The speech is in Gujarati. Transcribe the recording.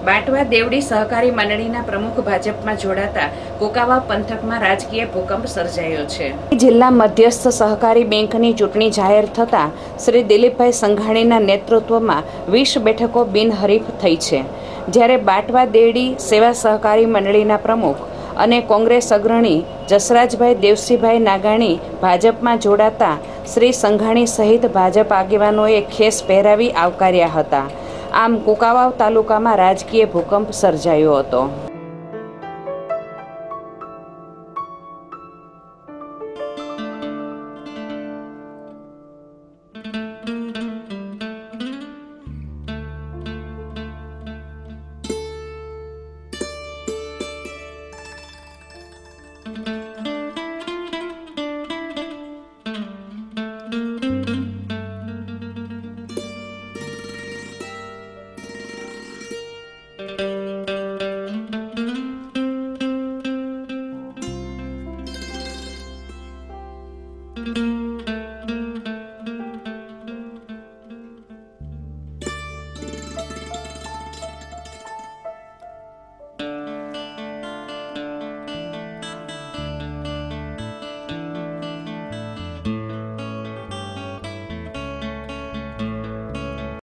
બાટવા દેવડી સહકારી મંડળીના પ્રમુખ ભાજપમાં જોડાતા કુકાવા પંથકમાં રાજકીય ભૂકંપ સર્જાયો છે। જિલ્લા મધ્યસ્થ સહકારી બેંકની ચૂંટણી જાહેર થતાં શ્રી દિલીપભાઈ સંઘાણીના નેતૃત્વમાં 20 બેઠકો બિનહરીફ થઈ છે, જ્યારે બાટવા દેવડી સેવા સહકારી મંડળીના પ્રમુખ અને કોંગ્રેસ અગ્રણી જસરાજભાઈ દેવસીભાઈ નાગાણી ભાજપમાં જોડાતા શ્રી સંઘાણી સહિત ભાજપ આગેવાનોએ ખેસ પહેરાવી આવકાર્યા હતા। આમ કુકાવાવ તાલુકામાં રાજકીય ભૂકંપ સર્જાયો હતો।